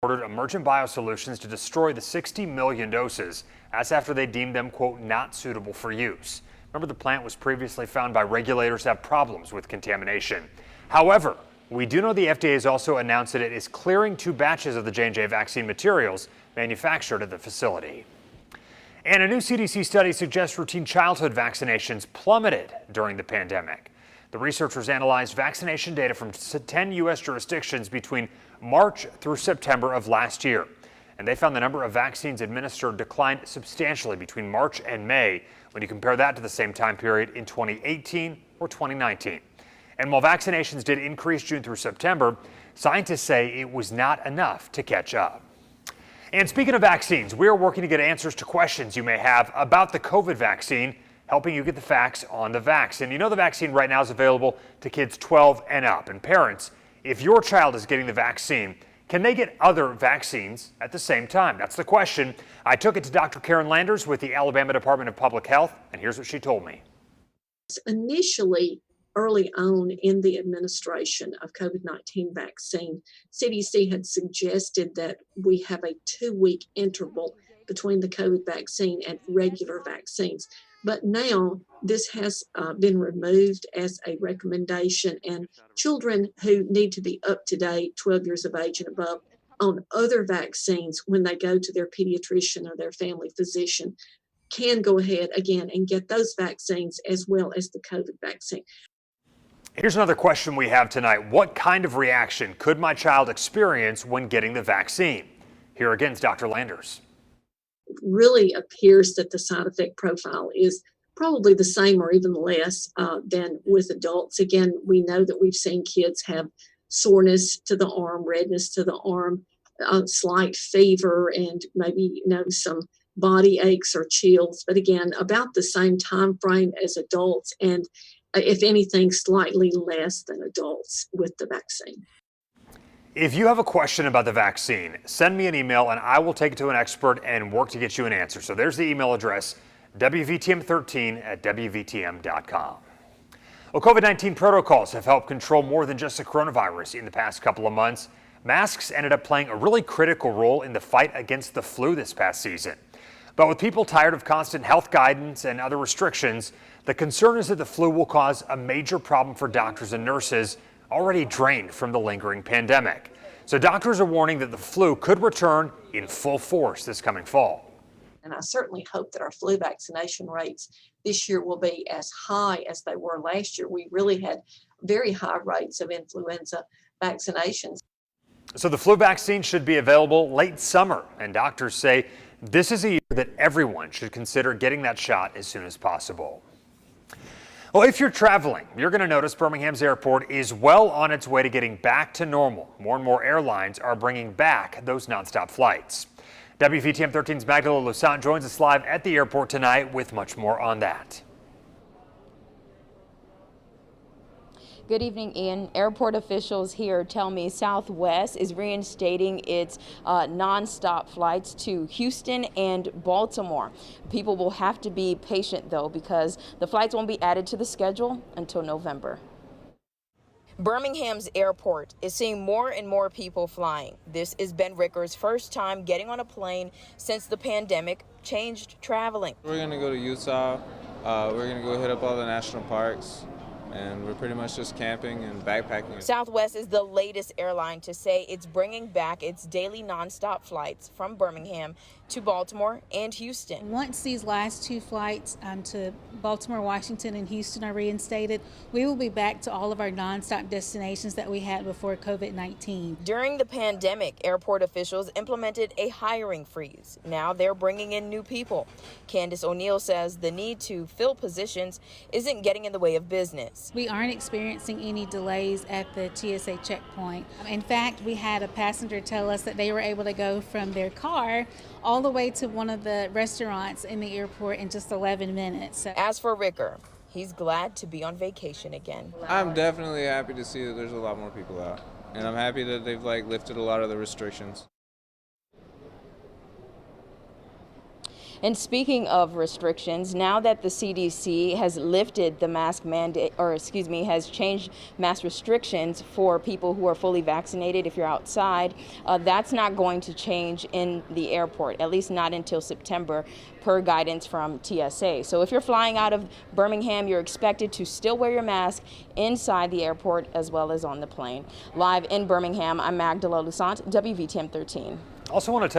ordered Emergent Biosolutions to destroy the 60 million doses. That's after they deemed them, quote, not suitable for use. Remember, the plant was previously found by regulators to have problems with contamination. However, we do know the FDA has also announced that it is clearing 2 batches of the J&J vaccine materials manufactured at the facility. And a new CDC study suggests routine childhood vaccinations plummeted during the pandemic. The researchers analyzed vaccination data from 10 U.S. jurisdictions between March through September of last year. And they found the number of vaccines administered declined substantially between March and May when you compare that to the same time period in 2018 or 2019. And while vaccinations did increase June through September, scientists say it was not enough to catch up. And speaking of vaccines, we are working to get answers to questions you may have about the COVID vaccine, helping you get the facts on the vax. And you know the vaccine right now is available to kids 12 and up. And parents, if your child is getting the vaccine, can they get other vaccines at the same time? That's the question. I took it to Dr. Karen Landers with the Alabama Department of Public Health, and here's what she told me. Initially, early on in the administration of COVID-19 vaccine, CDC had suggested that we have a 2-week interval between the COVID vaccine and regular vaccines. But now this has been removed as a recommendation, and children who need to be up to date, 12 years of age and above, on other vaccines when they go to their pediatrician or their family physician can go ahead again and get those vaccines as well as the COVID vaccine. Here's another question we have tonight. What kind of reaction could my child experience when getting the vaccine? Here again is Dr. Landers. It really appears that the side effect profile is probably the same or even less than with adults. Again, we know that we've seen kids have soreness to the arm, redness to the arm, slight fever, and maybe some body aches or chills. But again, about the same time frame as adults, and if anything, slightly less than adults with the vaccine. If you have a question about the vaccine, send me an email and I will take it to an expert and work to get you an answer. So there's the email address, WVTM13@WVTM.com. Well, COVID-19 protocols have helped control more than just the coronavirus in the past couple of months. Masks ended up playing a really critical role in the fight against the flu this past season. But with people tired of constant health guidance and other restrictions, the concern is that the flu will cause a major problem for doctors and nurses already drained from the lingering pandemic. So doctors are warning that the flu could return in full force this coming fall. And I certainly hope that our flu vaccination rates this year will be as high as they were last year. We really had very high rates of influenza vaccinations. So the flu vaccine should be available late summer, and doctors say this is a year that everyone should consider getting that shot as soon as possible. Well, if you're traveling, you're going to notice Birmingham's airport is well on its way to getting back to normal. More and more airlines are bringing back those nonstop flights. WVTM 13's Magdala Lusant joins us live at the airport tonight with much more on that. Good evening, Ian. Airport officials here tell me Southwest is reinstating its nonstop flights to Houston and Baltimore. People will have to be patient, though, because the flights won't be added to the schedule until November. Birmingham's airport is seeing more and more people flying. This is Ben Ricker's first time getting on a plane since the pandemic changed traveling. We're going to go to Utah. We're going to go hit up all the national parks. And we're pretty much just camping and backpacking. Southwest is the latest airline to say it's bringing back its daily nonstop flights from Birmingham to Baltimore and Houston. Once these last 2 flights to Baltimore, Washington, and Houston are reinstated, we will be back to all of our nonstop destinations that we had before COVID-19. During the pandemic, airport officials implemented a hiring freeze. Now they're bringing in new people. Candace O'Neill says the need to fill positions isn't getting in the way of business. We aren't experiencing any delays at the TSA checkpoint. In fact, we had a passenger tell us that they were able to go from their car all the way to one of the restaurants in the airport in just 11 minutes. As for Ricker, he's glad to be on vacation again. I'm definitely happy to see that there's a lot more people out. And I'm happy that they've lifted a lot of the restrictions. And speaking of restrictions, now that the CDC has lifted the mask mandate, or excuse me, has changed mask restrictions for people who are fully vaccinated if you're outside, that's not going to change in the airport, at least not until September, per guidance from TSA. So if you're flying out of Birmingham, you're expected to still wear your mask inside the airport as well as on the plane. Live in Birmingham, I'm Magdala Lusant, WVTM 13. Also want to tell you